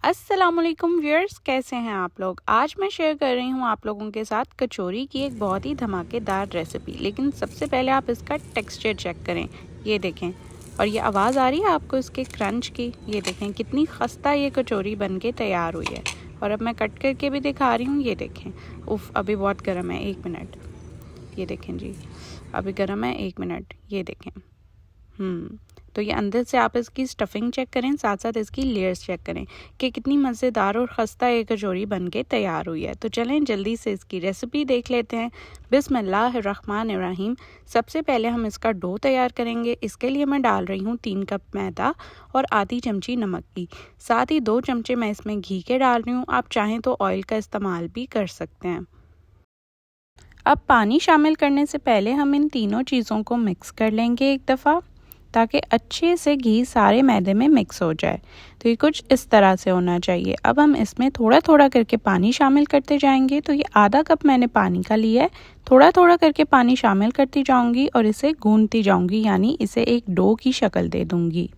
अस्सलामुअलैकुम व्यूअर्स, कैसे हैं आप लोग। आज मैं शेयर कर रही हूं आप लोगों के साथ कचौरी की एक बहुत ही धमाकेदार रेसिपी। लेकिन सबसे पहले आप इसका टेक्सचर चेक करें। ये देखें, और ये आवाज़ आ रही है आपको इसके क्रंच की। ये देखें कितनी खस्ता ये कचौरी बन के तैयार हुई है। और अब मैं कट करके भी दिखा रही हूँ। ये देखें, उफ अभी बहुत गर्म है, 1 मिनट। ये देखें जी, अभी गर्म है, 1 मिनट। ये देखें। तो ये अंदर से आप इसकी स्टफिंग चेक करें, साथ साथ इसकी लेयर्स चेक करें कि कितनी मज़ेदार और खस्ता ये कचौरी बन के तैयार हुई है। तो चलें जल्दी से इसकी रेसिपी देख लेते हैं। बिस्मिल्लाहिर्रहमानिर्रहीम। सबसे पहले हम इसका डो तैयार करेंगे। इसके लिए मैं डाल रही हूँ 3 कप मैदा और आधी चमची नमक की। साथ ही 2 चमचे मैं इसमें घी के डाल रही हूँ। आप चाहें तो ऑयल का इस्तेमाल भी कर सकते हैं। अब पानी शामिल करने से पहले हम इन तीनों चीज़ों को मिक्स कर लेंगे एक दफ़ा, ताकि अच्छे से घी सारे मैदे में मिक्स हो जाए। तो ये कुछ इस तरह से होना चाहिए। अब हम इसमें थोड़ा थोड़ा करके पानी शामिल करते जाएंगे। तो ये आधा कप मैंने पानी का लिया है। थोड़ा थोड़ा करके पानी शामिल करती जाऊंगी और इसे गूंथती जाऊंगी, यानी इसे एक डो की शक्ल दे दूंगी।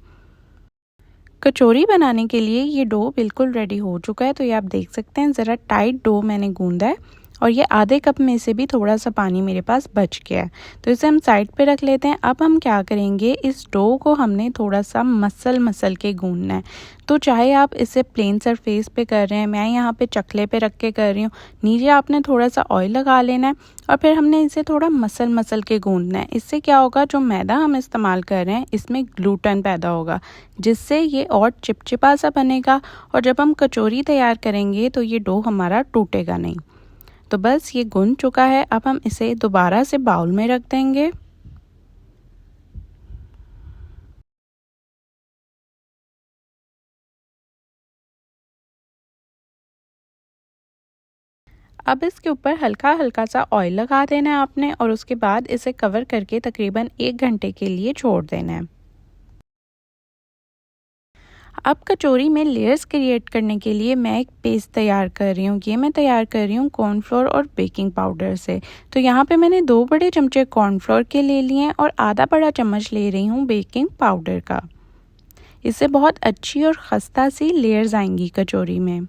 कचौरी बनाने के लिए ये डो बिल्कुल रेडी हो चुका है। तो ये आप देख सकते हैं, ज़रा टाइट डो मैंने गूंदा है और ये आधे कप में से भी थोड़ा सा पानी मेरे पास बच गया है। तो इसे हम साइड पे रख लेते हैं। अब हम क्या करेंगे, इस डो को हमने थोड़ा सा मसल के गूंदना है। तो चाहे आप इसे प्लेन सरफेस पे कर रहे हैं, मैं यहाँ पे चकले पे रख के कर रही हूँ। नीचे आपने थोड़ा सा ऑयल लगा लेना है और फिर हमने इसे थोड़ा मसल के गूंदना है। इससे क्या होगा, जो मैदा हम इस्तेमाल कर रहे हैं इसमें ग्लूटेन पैदा होगा, जिससे ये और चिपचिपा सा बनेगा। और जब हम कचौरी तैयार करेंगे तो ये डो हमारा टूटेगा नहीं। तो बस ये गूंद चुका है। अब हम इसे दोबारा से बाउल में रख देंगे। अब इसके ऊपर हल्का हल्का सा ऑयल लगा देना है आपने, और उसके बाद इसे कवर करके तकरीबन 1 घंटे के लिए छोड़ देना है। अब कचौरी में लेयर्स क्रिएट करने के लिए मैं एक पेस्ट तैयार कर रही हूँ। ये मैं तैयार कर रही हूँ कॉर्नफ्लोर और बेकिंग पाउडर से। तो यहाँ पे मैंने 2 बड़े चमचे कॉर्नफ्लोर के ले लिए हैं और आधा बड़ा चम्मच ले रही हूँ बेकिंग पाउडर का। इससे बहुत अच्छी और खस्ता सी लेयर्स आएंगी कचौरी में।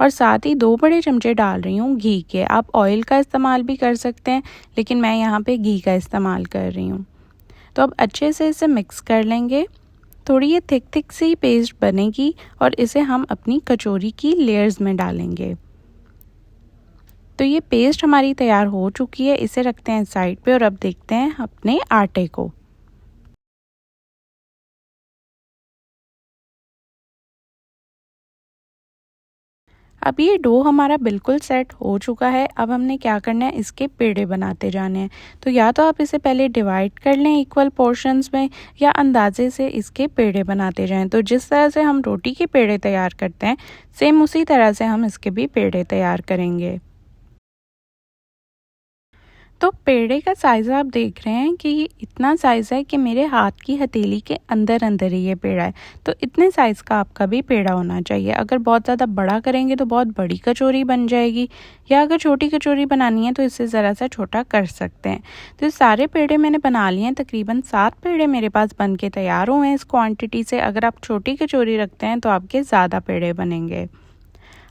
और साथ ही 2 बड़े चमचे डाल रही हूँ घी के। आप ऑयल का इस्तेमाल भी कर सकते हैं, लेकिन मैं यहाँ पे घी का इस्तेमाल कर रही हूँ। तो अब अच्छे से इसे मिक्स कर लेंगे। थोड़ी ये थिक सी पेस्ट बनेगी और इसे हम अपनी कचौरी की लेयर्स में डालेंगे। तो ये पेस्ट हमारी तैयार हो चुकी है। इसे रखते हैं साइड पे और अब देखते हैं अपने आटे को। अब ये डो हमारा बिल्कुल सेट हो चुका है। अब हमने क्या करना है, इसके पेड़े बनाते जाने हैं। तो या तो आप इसे पहले डिवाइड कर लें इक्वल पोर्शंस में, या अंदाजे से इसके पेड़े बनाते जाएं। तो जिस तरह से हम रोटी के पेड़े तैयार करते हैं, सेम उसी तरह से हम इसके भी पेड़े तैयार करेंगे। तो पेड़े का साइज़ आप देख रहे हैं कि ये इतना साइज़ है कि मेरे हाथ की हथेली के अंदर अंदर ही ये पेड़ा है। तो इतने साइज़ का आपका भी पेड़ा होना चाहिए। अगर बहुत ज़्यादा बड़ा करेंगे तो बहुत बड़ी कचौरी बन जाएगी, या अगर छोटी कचौरी बनानी है तो इससे ज़रा सा छोटा कर सकते हैं। तो ये सारे पेड़े मैंने बना लिए हैं। तकरीबन 7 पेड़े मेरे पास बन के तैयार हुए हैं इस क्वान्टिटी से। अगर आप छोटी कचौरी रखते हैं तो आपके ज़्यादा पेड़े बनेंगे।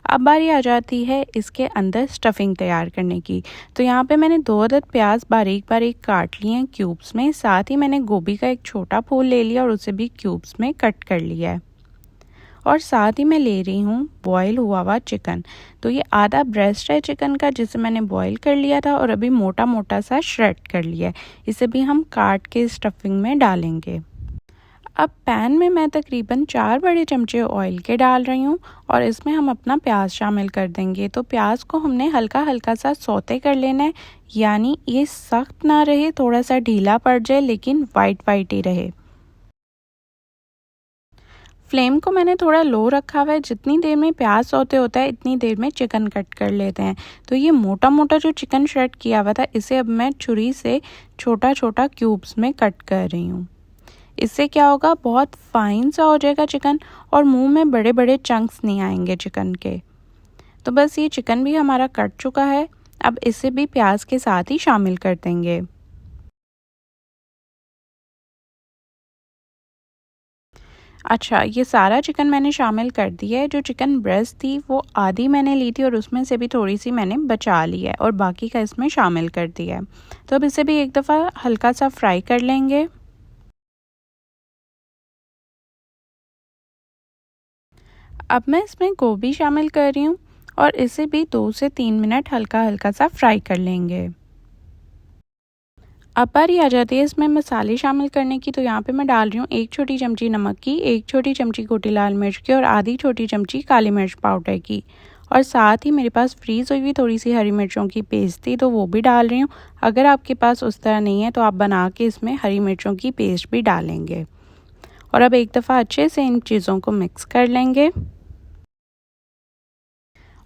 अब बारी आ जाती है इसके अंदर स्टफिंग तैयार करने की। तो यहाँ पे मैंने 2 अदद प्याज बारीक बारीक काट लिए हैं क्यूब्स में। साथ ही मैंने गोभी का एक छोटा फूल ले लिया और उसे भी क्यूब्स में कट कर लिया है। और साथ ही मैं ले रही हूँ बॉयल हुआ हुआ चिकन। तो ये आधा ब्रेस्ट है चिकन का, जिसे मैंने बॉयल कर लिया था और अभी मोटा मोटा सा श्रेड कर लिया है। इसे भी हम काट के स्टफिंग में डालेंगे। अब पैन में मैं तकरीबन 4 बड़े चमचे ऑयल के डाल रही हूँ और इसमें हम अपना प्याज शामिल कर देंगे। तो प्याज को हमने हल्का हल्का सा सौते कर लेना है, यानी ये सख्त ना रहे, थोड़ा सा ढीला पड़ जाए, लेकिन वाइट वाइट ही रहे। फ्लेम को मैंने थोड़ा लो रखा हुआ है। जितनी देर में प्याज सौते होता है इतनी देर में चिकन कट कर लेते हैं। तो ये मोटा मोटा जो चिकन श्रेड किया हुआ था, इसे अब मैं छुरी से छोटा छोटा क्यूब्स में कट कर रही हूँ। इससे क्या होगा, बहुत फाइन सा हो जाएगा चिकन और मुंह में बड़े बड़े चंक्स नहीं आएंगे चिकन के। तो बस ये चिकन भी हमारा कट चुका है। अब इसे भी प्याज के साथ ही शामिल कर देंगे। अच्छा, ये सारा चिकन मैंने शामिल कर दिया है। जो चिकन ब्रेस्ट थी वो आधी मैंने ली थी और उसमें से भी थोड़ी सी मैंने बचा ली है और बाकी का इसमें शामिल कर दिया है। तो अब इसे भी एक दफ़ा हल्का सा फ्राई कर लेंगे। अब मैं इसमें गोभी शामिल कर रही हूँ और इसे भी 2 से 3 मिनट हल्का हल्का सा फ्राई कर लेंगे। अब बारी आ जाती है इसमें मसाले शामिल करने की। तो यहाँ पे मैं डाल रही हूँ 1 छोटी चमची नमक की, 1 छोटी चमची कुटी लाल मिर्च की और आधी छोटी चमची काली मिर्च पाउडर की। और साथ ही मेरे पास फ्रीज़ हुई हुई थोड़ी सी हरी मिर्चों की पेस्ट थी तो वो भी डाल रही हूँ। अगर आपके पास उस तरह नहीं है तो आप बना के इसमें हरी मिर्चों की पेस्ट भी डालेंगे। और अब एक दफ़ा अच्छे से इन चीज़ों को मिक्स कर लेंगे।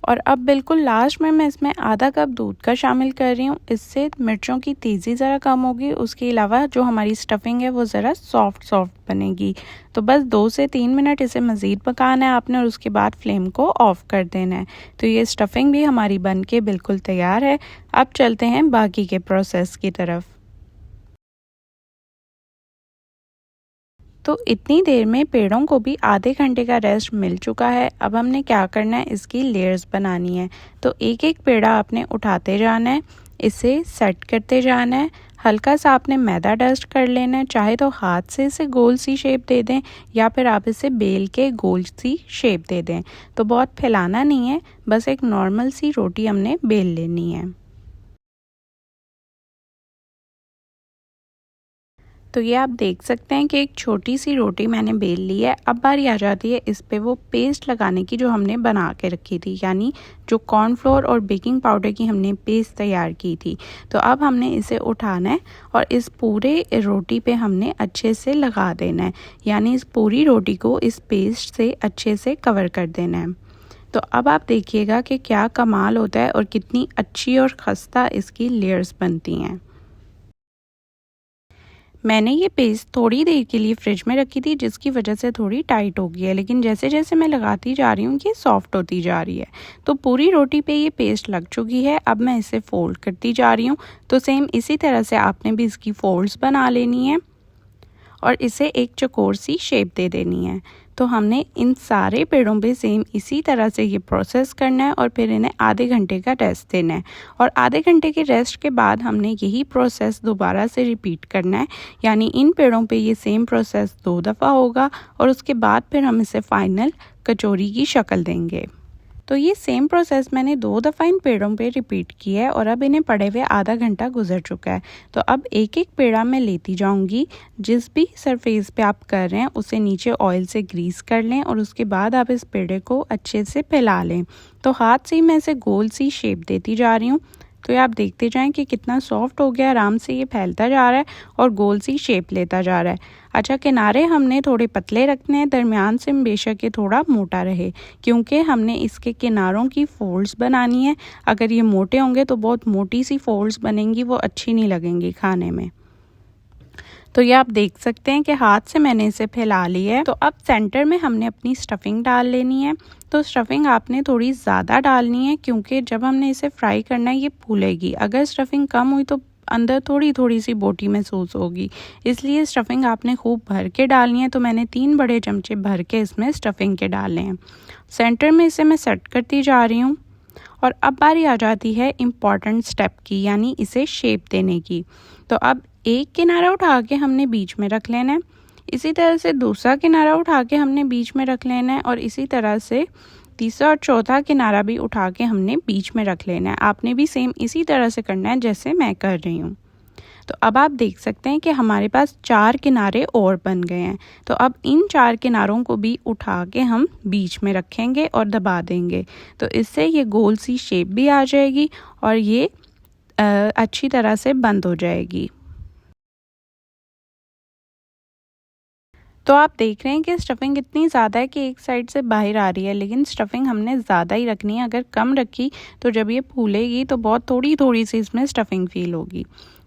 और अब बिल्कुल लास्ट में मैं इसमें आधा कप दूध का शामिल कर रही हूँ। इससे मिर्चों की तेज़ी ज़रा कम होगी। उसके अलावा जो हमारी स्टफ़िंग है वो ज़रा सॉफ्ट बनेगी। तो बस 2 से 3 मिनट इसे मज़ीद पकाना है आपने और उसके बाद फ्लेम को ऑफ़ कर देना है। तो ये स्टफ़िंग भी हमारी बन के बिल्कुल तैयार है। अब चलते हैं बाकी के प्रोसेस की तरफ। तो इतनी देर में पेड़ों को भी आधे घंटे का रेस्ट मिल चुका है। अब हमने क्या करना है, इसकी लेयर्स बनानी है। तो एक एक पेड़ा आपने उठाते जाना है, इसे सेट करते जाना है। हल्का सा आपने मैदा डस्ट कर लेना है, चाहे तो हाथ से इसे गोल सी शेप दे दें या फिर आप इसे बेल के गोल सी शेप दे दें। तो बहुत फैलाना नहीं है, बस एक नॉर्मल सी रोटी हमने बेल लेनी है। तो ये आप देख सकते हैं कि एक छोटी सी रोटी मैंने बेल ली है। अब बारी आ जाती है इस पे वो पेस्ट लगाने की जो हमने बना के रखी थी, यानी जो कॉर्नफ्लोर और बेकिंग पाउडर की हमने पेस्ट तैयार की थी। तो अब हमने इसे उठाना है और इस पूरे रोटी पे हमने अच्छे से लगा देना है, यानी इस पूरी रोटी को इस पेस्ट से अच्छे से कवर कर देना है। तो अब आप देखिएगा कि क्या कमाल होता है और कितनी अच्छी और खस्ता इसकी लेयर्स बनती हैं। मैंने ये पेस्ट थोड़ी देर के लिए फ्रिज में रखी थी जिसकी वजह से थोड़ी टाइट हो गई है, लेकिन जैसे जैसे मैं लगाती जा रही हूँ ये सॉफ्ट होती जा रही है। तो पूरी रोटी पे ये पेस्ट लग चुकी है। अब मैं इसे फोल्ड करती जा रही हूँ। तो सेम इसी तरह से आपने भी इसकी फोल्ड्स बना लेनी है और इसे एक चौकोर सी शेप दे देनी है। तो हमने इन सारे पेड़ों पे सेम इसी तरह से ये प्रोसेस करना है और फिर इन्हें आधे घंटे का रेस्ट देना है। और आधे घंटे के रेस्ट के बाद हमने यही प्रोसेस दोबारा से रिपीट करना है, यानी इन पेड़ों पे ये सेम प्रोसेस 2 दफ़ा होगा और उसके बाद फिर हम इसे फाइनल कचौरी की शक्ल देंगे। तो ये सेम प्रोसेस मैंने 2 दफ़ा इन पेड़ों पे रिपीट किया है और अब इन्हें पड़े हुए आधा घंटा गुजर चुका है। तो अब एक एक पेड़ा मैं लेती जाऊंगी। जिस भी सरफेस पे आप कर रहे हैं उसे नीचे ऑयल से ग्रीस कर लें और उसके बाद आप इस पेड़े को अच्छे से फैला लें। तो हाथ से ही मैं इसे गोल सी शेप देती जा रही हूँ। तो ये आप देखते जाएं कि कितना सॉफ्ट हो गया, आराम से ये फैलता जा रहा है और गोल सी शेप लेता जा रहा है। अच्छा, किनारे हमने थोड़े पतले रखने हैं, दरमियान से बेशक ये थोड़ा मोटा रहे, क्योंकि हमने इसके किनारों की फोल्ड्स बनानी है। अगर ये मोटे होंगे तो बहुत मोटी सी फोल्ड्स बनेंगी, वो अच्छी नहीं लगेंगी खाने में। तो ये आप देख सकते हैं कि हाथ से मैंने इसे फैला लिया है। तो अब सेंटर में हमने अपनी स्टफिंग डाल लेनी है। तो स्टफिंग आपने थोड़ी ज़्यादा डालनी है क्योंकि जब हमने इसे फ्राई करना है ये फूलेगी। अगर स्टफिंग कम हुई तो अंदर थोड़ी थोड़ी सी बोटी महसूस होगी, इसलिए स्टफिंग आपने खूब भर के डालनी है। तो मैंने 3 बड़े चमचे भर के इसमें स्टफिंग के डाले हैं। सेंटर में इसे मैं सेट करती जा रही हूँ। और अब बारी आ जाती है इम्पॉर्टेंट स्टेप की, यानी इसे शेप देने की। तो अब एक किनारा उठा के हमने बीच में रख लेना है, इसी तरह से दूसरा किनारा उठा के हमने बीच में रख लेना है और इसी तरह से तीसरा और चौथा किनारा भी उठा के हमने बीच में रख लेना है। आपने भी सेम इसी तरह से करना है जैसे मैं कर रही हूँ। तो अब आप देख सकते हैं कि हमारे पास 4 किनारे और बन गए हैं। तो अब इन 4 किनारों को भी उठा के हम बीच में रखेंगे और दबा देंगे। तो इससे ये गोल सी शेप भी आ जाएगी और ये अच्छी तरह से बंद हो जाएगी। तो आप देख रहे हैं कि स्टफिंग इतनी ज़्यादा है कि एक साइड से बाहर आ रही है, लेकिन स्टफिंग हमने ज़्यादा ही रखनी है। अगर कम रखी तो जब ये फूलेगी तो बहुत थोड़ी थोड़ी सी इसमें स्टफिंग फील होगी।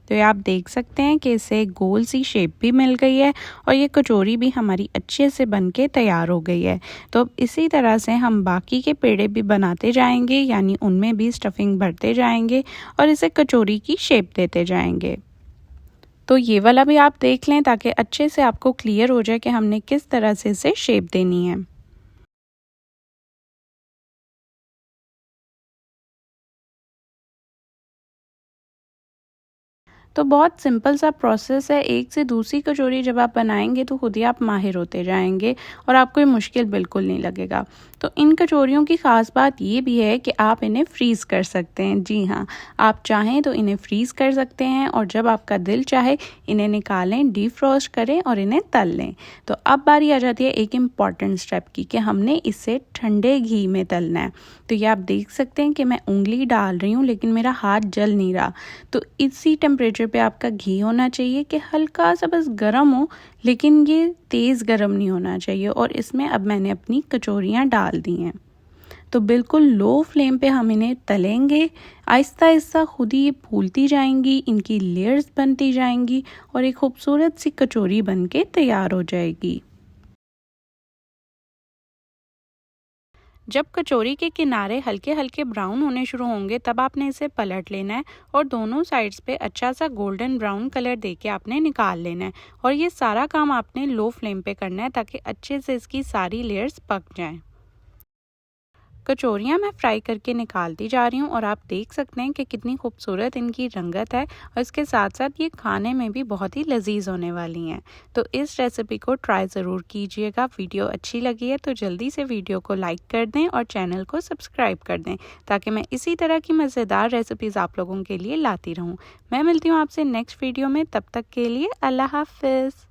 तो ये आप देख सकते हैं कि इसे गोल सी शेप भी मिल गई है और ये कचौरी भी हमारी अच्छे से बन के तैयार हो गई है। तो अब इसी तरह से हम बाकी के पेड़े भी बनाते जाएंगे, यानी उनमें भी स्टफिंग भरते जाएंगे और इसे कचौरी की शेप देते जाएंगे। तो ये वाला भी आप देख लें ताकि अच्छे से आपको क्लियर हो जाए कि हमने किस तरह से इसे शेप देनी है। तो बहुत सिंपल सा प्रोसेस है, एक से दूसरी कचौरी जब आप बनाएंगे तो खुद ही आप माहिर होते जाएंगे और आपको ये मुश्किल बिल्कुल नहीं लगेगा। तो इन कचौरियों की ख़ास बात ये भी है कि आप इन्हें फ्रीज़ कर सकते हैं। जी हाँ, आप चाहें तो इन्हें फ्रीज़ कर सकते हैं और जब आपका दिल चाहे इन्हें निकालें, डीफ्रॉस्ट करें और इन्हें तल लें। तो अब बारी आ जाती है एक इम्पॉर्टेंट स्टेप की कि हमने इसे ठंडे घी में तलना है। तो ये आप देख सकते हैं कि मैं उंगली डाल रही हूँ लेकिन मेरा हाथ जल नहीं रहा। तो इसी टेम्परेचर पे आपका घी होना चाहिए कि हल्का सा बस गर्म हो, लेकिन ये तेज़ गर्म नहीं होना चाहिए। और इसमें अब मैंने अपनी कचौरियाँ डाल दी हैं। तो बिल्कुल लो फ्लेम पे हम इन्हें तलेंगे। आहिस्ता आहिस्ता खुद ही ये फूलती जाएंगी, इनकी लेयर्स बनती जाएंगी और एक खूबसूरत सी कचौरी बन के तैयार हो जाएगी। जब कचौरी के किनारे हल्के हल्के ब्राउन होने शुरू होंगे तब आपने इसे पलट लेना है और दोनों साइड्स पे अच्छा सा गोल्डन ब्राउन कलर देके आपने निकाल लेना है। और ये सारा काम आपने लो फ्लेम पे करना है ताकि अच्छे से इसकी सारी लेयर्स पक जाएं। कचौरियाँ मैं फ्राई करके निकालती जा रही हूँ और आप देख सकते हैं कि कितनी खूबसूरत इनकी रंगत है और इसके साथ साथ ये खाने में भी बहुत ही लजीज होने वाली हैं। तो इस रेसिपी को ट्राई ज़रूर कीजिएगा। वीडियो अच्छी लगी है तो जल्दी से वीडियो को लाइक कर दें और चैनल को सब्सक्राइब कर दें ताकि मैं इसी तरह की मज़ेदार रेसिपीज़ आप लोगों के लिए लाती रहूँ। मैं मिलती हूँ आपसे नेक्स्ट वीडियो में, तब तक के लिए अल्लाह हाफिज़।